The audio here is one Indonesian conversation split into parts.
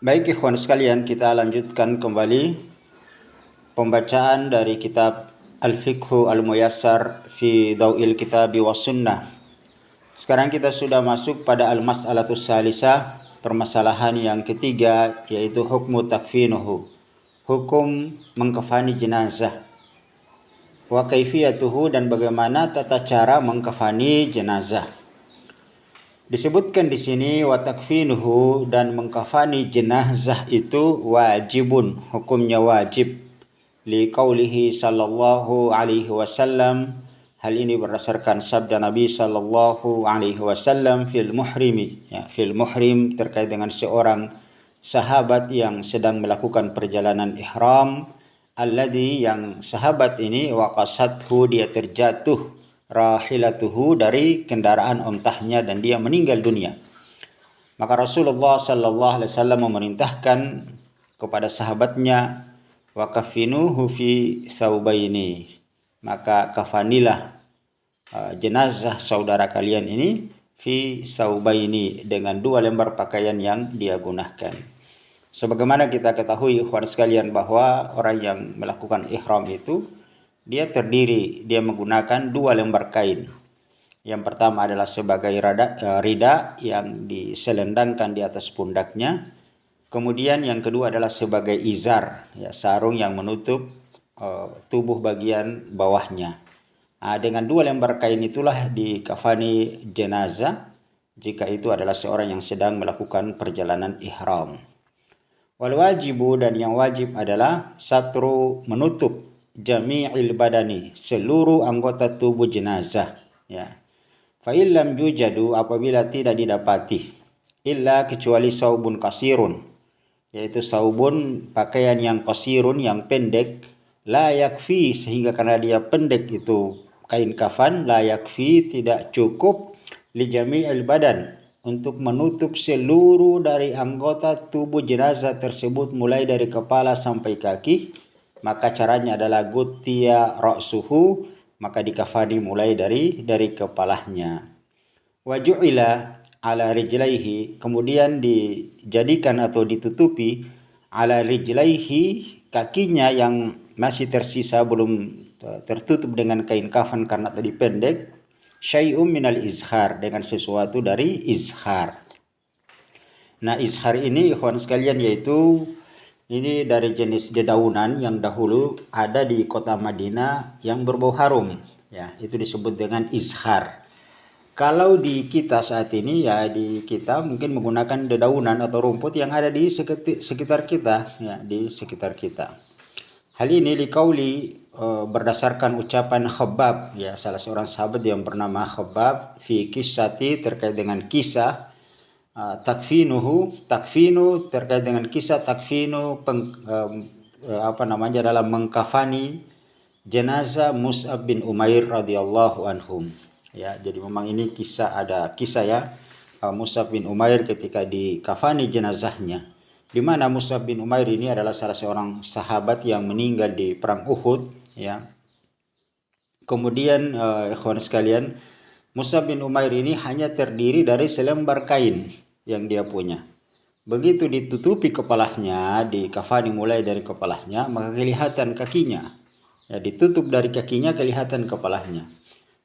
Baik ikhwan sekalian, kita lanjutkan kembali pembacaan dari kitab Al-Fiqhu Al-Muyassar fi Daw'il Kitabi was Sunnah. Sekarang kita sudah masuk pada Al-Mas'alatus Salisah, permasalahan yang ketiga, yaitu hukmu takfinuhu, hukum mengkafani jenazah. Wa kaifiyatuhu, dan bagaimana tata cara mengkafani jenazah. Disebutkan di sini wa takfinuhu, dan mengkafani jenazah itu wajibun, hukumnya wajib. Li qaulihi sallallahu alaihi wasallam, hal ini berdasarkan sabda Nabi sallallahu alaihi wasallam fil muhrimi, ya, fil muhrim terkait dengan seorang sahabat yang sedang melakukan perjalanan ihram, alladhi, yang sahabat ini waqasathu, dia terjatuh, rahilatuhu, dari kendaraan ontahnya, dan dia meninggal dunia. Maka Rasulullah sallallahu alaihi wasallam memerintahkan kepada sahabatnya, wa kafinuhu fi saubaini, maka kafanilah jenazah saudara kalian ini fi saubaini, dengan 2 lembar pakaian yang dia gunakan. Sebagaimana kita ketahui ikhwan sekalian bahwa orang yang melakukan ihram itu dia menggunakan 2 lembar kain. Yang pertama adalah sebagai rida yang diselendangkan di atas pundaknya. Kemudian yang kedua adalah sebagai izar, ya, sarung yang menutup tubuh bagian bawahnya. Dengan 2 lembar kain itulah dikafani jenazah jika itu adalah seorang yang sedang melakukan perjalanan ihram. Wal wajibu, dan yang wajib adalah satru, menutup, jami'il badani, seluruh anggota tubuh jenazah, ya. Fa illam yujadu, apabila tidak didapati, illa, kecuali saubun kasirun, yaitu saubun, pakaian yang kasirun, yang pendek, la yakfi, sehingga karena dia pendek itu kain kafan, la yakfi, tidak cukup, li jami'il badan, untuk menutup seluruh dari anggota tubuh jenazah tersebut mulai dari kepala sampai kaki, maka caranya adalah gutiya ra'suhu, maka dikafani mulai dari kepalanya. Wa ju'ila ala rijlaihi, kemudian dijadikan atau ditutupi, ala rijlaihi, kakinya yang masih tersisa belum tertutup dengan kain kafan karena tadi pendek, syai'um minal izhar, dengan sesuatu dari izhar. Nah, izhar ini ikhwan sekalian yaitu ini dari jenis dedaunan yang dahulu ada di kota Madinah yang berbau harum, ya, itu disebut dengan izhar. Kalau di kita saat ini, ya, di kita mungkin menggunakan dedaunan atau rumput yang ada di sekitar kita, ya, di sekitar kita. Hal ini liqauli, berdasarkan ucapan Khabbab, ya, salah seorang sahabat yang bernama Khabbab, fi kisati, terkait dengan kisah takfinu, terkait dengan kisah takfinu, dalam mengkafani jenazah Mus'ab bin Umair radhiyallahu anhum. Ya, jadi memang ini ada kisah ya, Mus'ab bin Umair ketika dikafani jenazahnya. Di mana Mus'ab bin Umair ini adalah salah seorang sahabat yang meninggal di perang Uhud, ya. Kemudian ikhwan sekalian, Mus'ab bin Umair ini hanya terdiri dari selembar kain yang dia punya. Begitu ditutupi kepalanya, dikafani mulai dari kepalanya, maka kelihatan kakinya. Ya, ditutup dari kakinya, kelihatan kepalanya.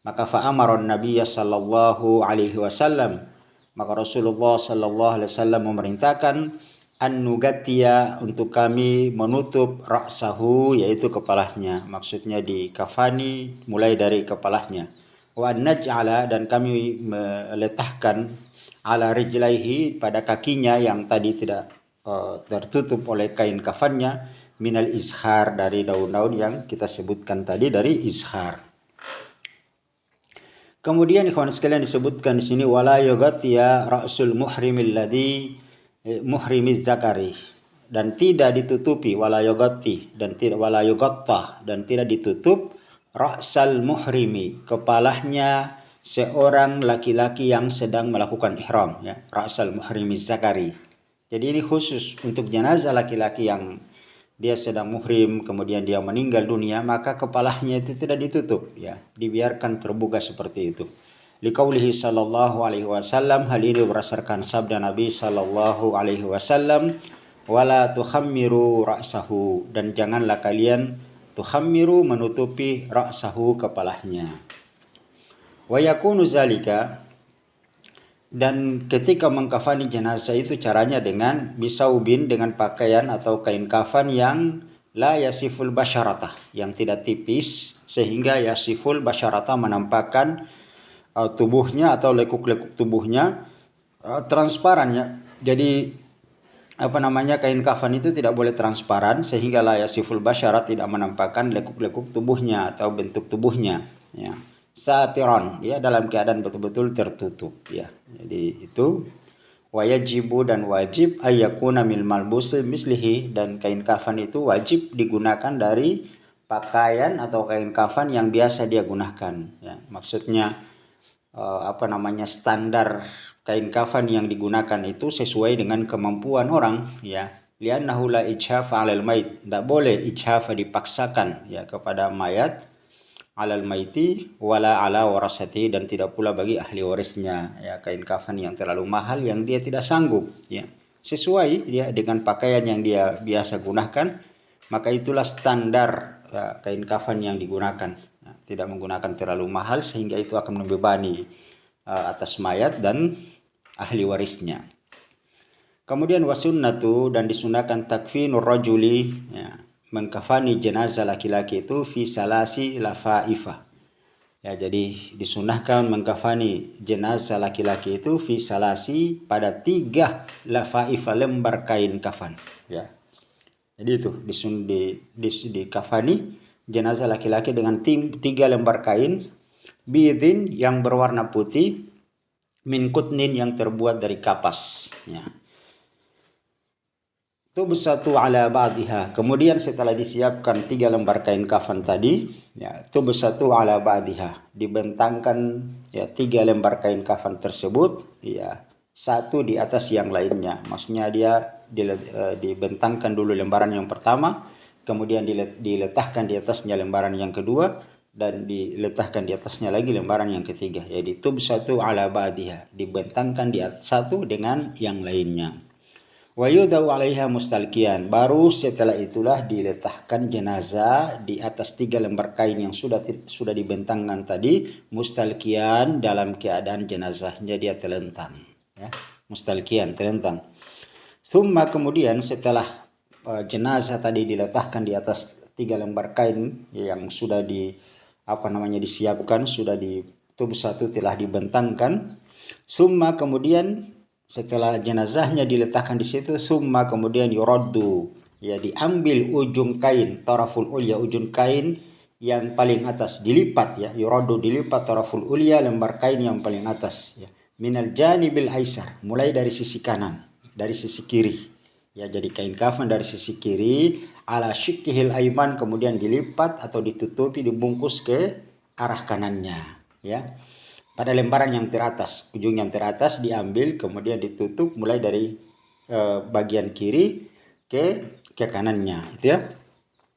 Maka fa'amaron Nabiya sallallahu alaihi wasallam, maka Rasulullah sallallahu alaihi wasallam memerintahkan an-nugatiya, untuk kami menutup ra'sahu, yaitu kepalanya, maksudnya dikafani mulai dari kepalanya. Wa naj'ala, dan kami meletakkan ala rijlaihi, pada kakinya yang tadi tidak tertutup oleh kain kafannya, minal izhar, dari daun-daun yang kita sebutkan tadi dari izhar. Kemudian ikhwan sekalian disebutkan di sini wala yughatiya ra'sul muhrimil ladzi muhrimiz zakari, dan tidak ditutupi, wala yughati, dan tidak wala yughatta, dan tidak ditutup ra'sal muhrimi, kepalanya seorang laki-laki yang sedang melakukan ihram, ya, ra'sal muhrimiz zakari. Jadi ini khusus untuk jenazah laki-laki yang dia sedang muhrim kemudian dia meninggal dunia, maka kepalanya itu tidak ditutup, ya, dibiarkan terbuka seperti itu. Liqaulihi sallallahu alaihi wasallam, hal ini berdasarkan sabda Nabi sallallahu alaihi wasallam, wala tukhammiru ra'sahu, dan janganlah kalian tukhammiru menutupi ra'sahu kepalanya. Wa yakunu zalika, dan ketika mengkafani jenazah itu caranya dengan bisaubin, dengan pakaian atau kain kafan yang la yasiful basyaratah, yang tidak tipis sehingga yasiful basyaratah menampakkan tubuhnya atau lekuk-lekuk tubuhnya transparan ya. Jadi kain kafan itu tidak boleh transparan sehingga la yasiful basyarat, tidak menampakkan lekuk-lekuk tubuhnya atau bentuk tubuhnya ya. Satiran ya, dalam keadaan betul-betul tertutup ya. Jadi itu wajibu, dan wajib ayyakuna mil malbusi mislihi, dan kain kafan itu wajib digunakan dari pakaian atau kain kafan yang biasa dia gunakan ya. Maksudnya standar kain kafan yang digunakan itu sesuai dengan kemampuan orang ya. Li'annahu la ijhafa 'alal mait, tidak boleh ijhafa, dipaksakan ya kepada mayat, alal maiti wala ala warasati, dan tidak pula bagi ahli warisnya ya, kain kafan yang terlalu mahal yang dia tidak sanggup ya, sesuai dia dengan pakaian yang dia biasa gunakan, maka itulah standar ya, kain kafan yang digunakan ya, tidak menggunakan terlalu mahal sehingga itu akan membebani atas mayat dan ahli warisnya. Kemudian wasunnatu, dan disunahkan takfinur rajuli ya, mengkafani jenazah laki-laki itu fi salasi lafaifa ya. Jadi disunahkan mengkafani jenazah laki-laki itu fi salasi, pada 3 lafaifa, lembar kain kafan ya. Jadi itu dikafani jenazah laki-laki dengan 3 lembar kain, bidin yang berwarna putih, min kutnin yang terbuat dari kapas ya. Tubsatu ala ba'diha, kemudian setelah disiapkan 3 lembar kain kafan tadi ya, tubsatu ala ba'diha, dibentangkan ya 3 lembar kain kafan tersebut ya, satu di atas yang lainnya. Maksudnya dia dibentangkan dulu lembaran yang pertama, kemudian diletakkan di atasnya lembaran yang kedua, dan diletakkan di atasnya lagi lembaran yang ketiga. Jadi tubsatu ala ba'diha, dibentangkan di atas satu dengan yang lainnya. Wa yudau 'alaiha mustalkian, baru setelah itulah diletakkan jenazah di atas 3 lembar kain yang sudah dibentangkan tadi, mustalkian, dalam keadaan jenazahnya dia telentang ya, mustalkian, telentang. Summa, kemudian setelah jenazah tadi diletakkan di atas 3 lembar kain yang sudah disiapkan, sudah satu telah dibentangkan. Summa, kemudian setelah jenazahnya diletakkan di situ, summa, kemudian yuraddu ya, diambil ujung kain, taraful ulya, ujung kain yang paling atas, dilipat ya, yuraddu, dilipat, taraful ulya, lembar kain yang paling atas ya, minal janibil aisar, mulai dari sisi kanan, dari sisi kiri ya. Jadi kain kafan dari sisi kiri, ala syikkihil aiman, kemudian dilipat atau ditutupi, dibungkus ke arah kanannya ya. Pada lembaran yang teratas, ujung yang teratas diambil, kemudian ditutup mulai dari bagian kiri ke kanannya itu ya.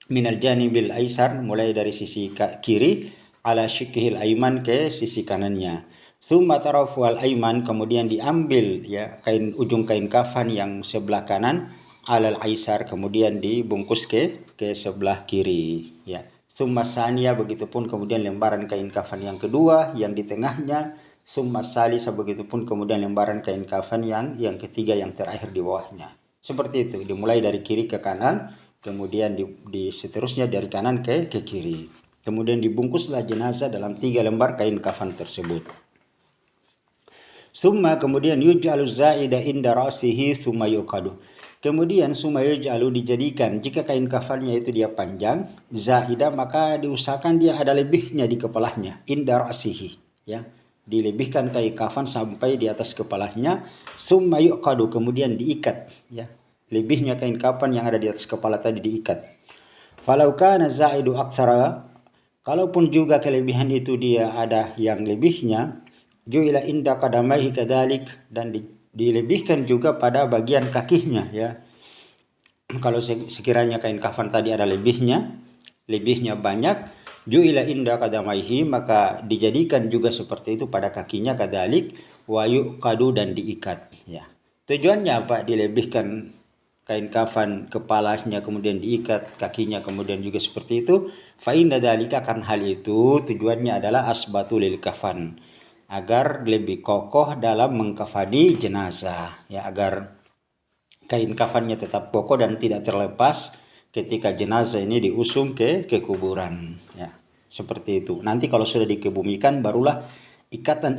Minal janibil aisar, mulai dari sisi kiri, ala syikkihil aiman, ke sisi kanannya. Tsumma tarafu al aiman, kemudian diambil ya ujung kain kafan yang sebelah kanan, alal aisar, kemudian dibungkus ke sebelah kiri ya. Summa saniya, begitupun kemudian lembaran kain kafan yang kedua yang di tengahnya. Summa salisa, begitupun kemudian lembaran kain kafan yang ketiga, yang terakhir di bawahnya. Seperti itu, dimulai dari kiri ke kanan, kemudian seterusnya dari kanan ke kiri. Kemudian dibungkuslah jenazah dalam 3 lembar kain kafan tersebut. Summa, kemudian yuj'alu za'ida inda ra'sihi summa yuqadu. Kemudian summa yuj'alu, dijadikan, jika kain kafannya itu dia panjang, za'ida, maka diusahakan dia ada lebihnya di kepalanya, inda ra'sihi ya. Dilebihkan kain kafan sampai di atas kepalanya, summa yuqadu, kemudian diikat ya. Lebihnya kain kafan yang ada di atas kepala tadi diikat. Falau kana za'idu aktsara, kalaupun juga kelebihan itu dia ada yang lebihnya, ju'ila inda qadamaihi kadzalik, dan dilebihkan juga pada bagian kakinya ya. Kalau sekiranya kain kafan tadi ada lebihnya banyak, ju'ila inda qadamaihi, maka dijadikan juga seperti itu pada kakinya, kadzalik, wa yuqadu, dan diikat ya. Tujuannya apa dilebihkan kain kafan kepalanya kemudian diikat, kakinya kemudian juga seperti itu. Fa inna dzalika, karena hal itu tujuannya adalah asbatu lil kafan, agar lebih kokoh dalam mengkafani jenazah, ya, agar kain kafannya tetap kokoh dan tidak terlepas ketika jenazah ini diusung ke kuburan, ya. Seperti itu. Nanti kalau sudah dikebumikan barulah ikatan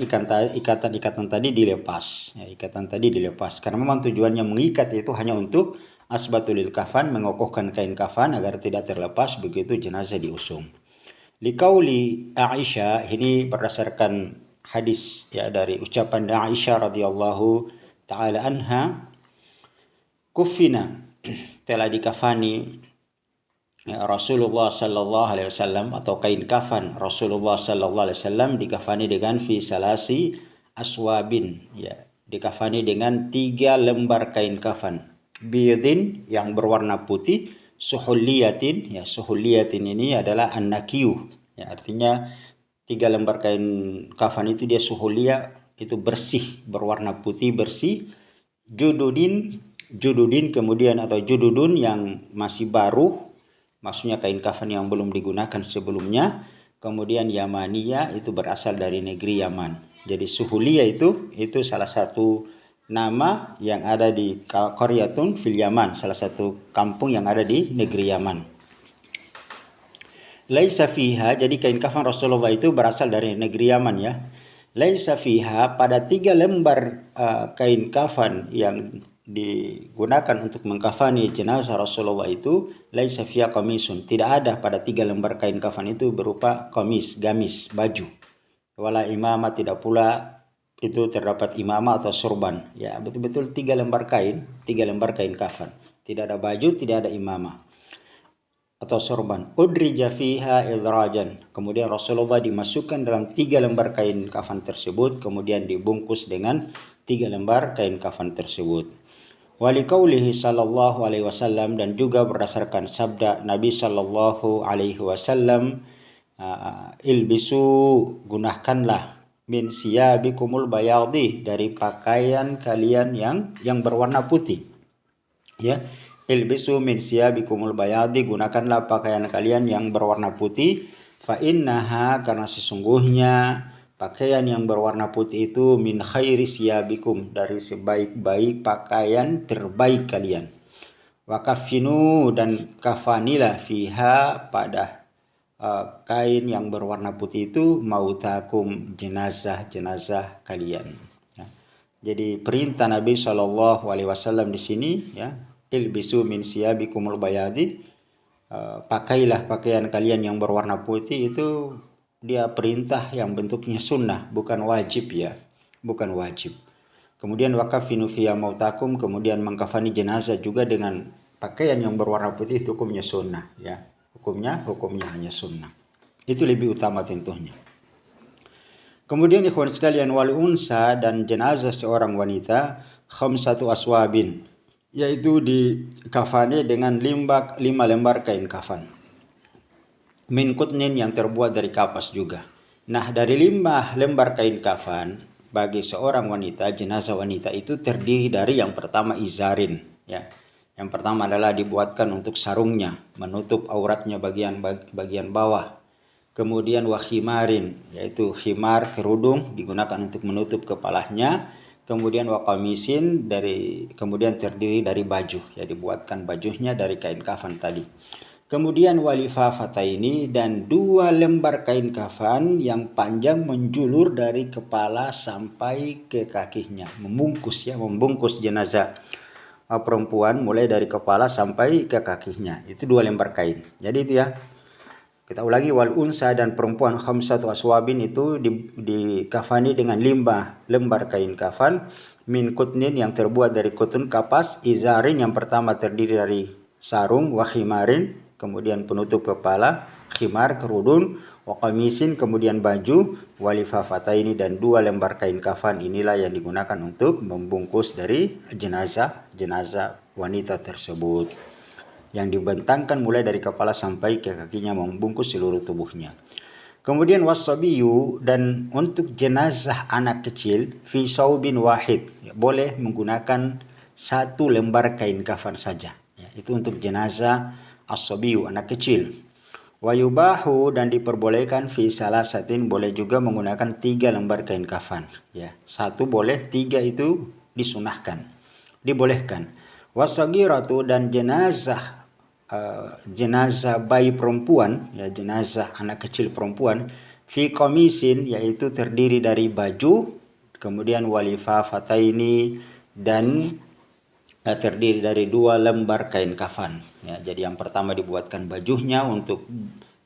tadi dilepas, ya, ikatan tadi dilepas, karena memang tujuannya mengikat itu hanya untuk asbatulil kafan, mengokohkan kain kafan agar tidak terlepas begitu jenazah diusung. Liqauli Aisyah, ini berdasarkan hadis, ya, dari ucapan Aisyah radhiyallahu taala anha, kufina, telah dikafani Rasulullah sallallahu alaihi wasallam, atau kain kafan Rasulullah sallallahu alaihi wasallam dikafani dengan fi salasi aswabin, ya, dikafani dengan 3 lembar kain kafan, biyadin, yang berwarna putih, suhuliyatin, ya, suhuliyatin ini adalah an-nakiyu, ya, artinya 3 lembar kain kafan itu dia suhulia, itu bersih, berwarna putih bersih, jududin kemudian, atau jududun yang masih baru, maksudnya kain kafan yang belum digunakan sebelumnya, kemudian Yamaniya, itu berasal dari negeri Yaman. Jadi suhulia itu salah satu nama yang ada di Qaryatun fil Yaman, salah satu kampung yang ada di negeri Yaman. Laisa fiha, jadi kain kafan Rasulullah itu berasal dari negeri Yaman, ya. Laisa fiha, pada 3 lembar kain kafan yang digunakan untuk mengkafani jenazah Rasulullah itu, laisa fiha qamisun, tidak ada pada 3 lembar kain kafan itu berupa qamis, gamis, baju. Wala imamah, tidak pula itu terdapat imamah atau surban, ya, betul-betul 3 lembar kain, 3 lembar kain kafan, tidak ada baju, tidak ada imamah atau sorban. Udrija fiha idrajan, kemudian Rasulullah dimasukkan dalam 3 lembar kain kafan tersebut, kemudian dibungkus dengan 3 lembar kain kafan tersebut. Waliqaulihi sallallahu alaihi wasallam, dan juga berdasarkan sabda Nabi sallallahu alaihi wasallam, ilbisu, gunakanlah, min siyabikumul bayadi, dari pakaian kalian yang berwarna putih, ya. Ilbisu min siyabikumul bayadi, gunakanlah pakaian kalian yang berwarna putih. Fa innaha, karena sesungguhnya pakaian yang berwarna putih itu min khairi siyabikum, dari sebaik-baik pakaian terbaik kalian. Wa kafinu, dan kafanilah, fiha, pada kain yang berwarna putih itu, mautakum, jenazah kalian, ya. Jadi perintah Nabi Shallallahu alaihi wasallam di sini, ya, ilbisu min siyabikumul bayadi, pakailah pakaian kalian yang berwarna putih, itu dia perintah yang bentuknya sunnah, bukan wajib, ya, bukan wajib. Kemudian wakafinu fiya mautakum, kemudian mengkafani jenazah juga dengan pakaian yang berwarna putih, itu hukumnya sunnah, ya, hukumnya hanya sunnah, itu lebih utama tentunya. Kemudian ikhwan sekalian, wal unsa, dan jenazah seorang wanita, khamsatu aswabin, yaitu dikafani dengan 5 lembar kain kafan, min kutnin, yang terbuat dari kapas juga. Nah, dari 5 lembar kain kafan bagi seorang wanita, jenazah wanita itu terdiri dari, yang pertama izarin, ya. Yang pertama adalah dibuatkan untuk sarungnya, menutup auratnya bagian bawah. Kemudian wahimarin, yaitu khimar, kerudung, digunakan untuk menutup kepalanya. Kemudian waqamisin, kemudian terdiri dari baju, ya, dibuatkan bajunya dari kain kafan tadi. Kemudian walifafataini, dan 2 lembar kain kafan yang panjang menjulur dari kepala sampai ke kakinya, membungkus jenazah perempuan mulai dari kepala sampai ke kakinya, itu 2 lembar kain. Jadi itu, ya, kita ulangi, wal unsa, dan perempuan khamsatu aswabin, itu dikafani dengan 5 lembar kain kafan, min kutnin, yang terbuat dari kutun, kapas, izarin, yang pertama terdiri dari sarung, wa khimarin, kemudian penutup kepala, khimar, kerudung, wa qamisin, kemudian baju, walifafataini, dan 2 lembar kain kafan inilah yang digunakan untuk membungkus dari jenazah wanita tersebut, yang dibentangkan mulai dari kepala sampai ke kakinya, membungkus seluruh tubuhnya. Kemudian wasabiyu, dan untuk jenazah anak kecil, fi saubin wahid, boleh menggunakan 1 lembar kain kafan saja. Ya, itu untuk jenazah as-sabiyu, anak kecil. Wa yubahu, dan diperbolehkan fi salasatin, boleh juga menggunakan 3 lembar kain kafan. Ya, 1 boleh, 3 itu disunahkan, dibolehkan. Wasagiratu, dan jenazah bayi perempuan, ya, jenazah anak kecil perempuan, fi komisin, yaitu terdiri dari baju, kemudian walifafataini, dan terdiri dari 2 lembar kain kafan. Ya, jadi yang pertama dibuatkan bajunya untuk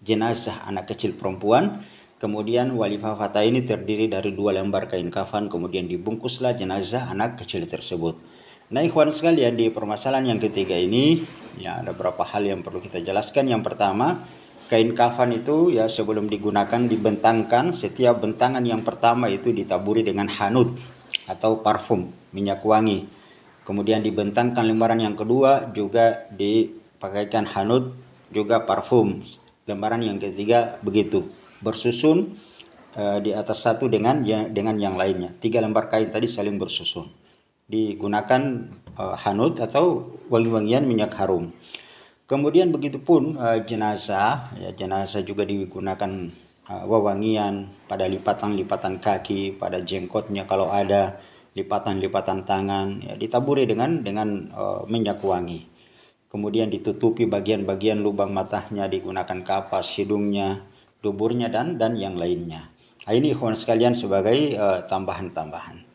jenazah anak kecil perempuan, kemudian walifafataini terdiri dari 2 lembar kain kafan, kemudian dibungkuslah jenazah anak kecil tersebut. Nah, ikhwan sekalian, di permasalahan yang ketiga ini, ya, ada beberapa hal yang perlu kita jelaskan. Yang pertama, kain kafan itu ya sebelum digunakan dibentangkan. Setiap bentangan yang pertama itu ditaburi dengan hanut atau parfum, minyak wangi. Kemudian dibentangkan lembaran yang kedua juga dipakaikan hanut, juga parfum. Lembaran yang ketiga begitu, bersusun di atas satu dengan yang lainnya. 3 lembar kain tadi saling bersusun. Digunakan hanut atau wangi-wangian minyak harum. Kemudian begitupun jenazah, ya, jenazah juga digunakan wewangian pada lipatan-lipatan kaki, pada jengkotnya kalau ada, lipatan-lipatan tangan, ya, ditaburi dengan minyak wangi. Kemudian ditutupi bagian-bagian lubang matanya, digunakan kapas, hidungnya, duburnya, dan yang lainnya. Nah, ini ikhwan sekalian sebagai tambahan-tambahan.